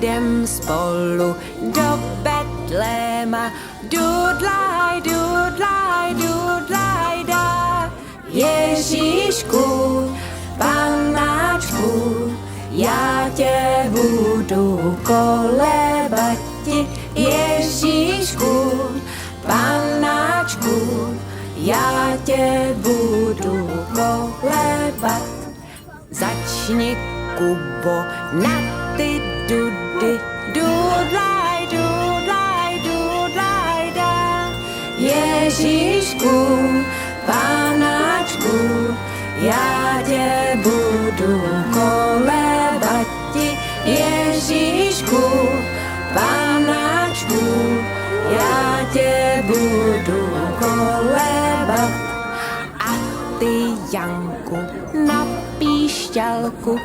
půjdem spolu do Betléma. Dudlaj, dudlaj, dudlaj, dá. Ježíšku, panáčku, já tě budu kolebati. Ježíšku, panáčku, já tě budu kolebat. Začni, Kubo, na ty dudy. Dudlaj, dudlaj, dudlaj, dá. Ježíšku, panáčku, já tě budu kolebati. Ježíšku, panáčku, já tě budu kolebat. A ty, Janku, na píšťalku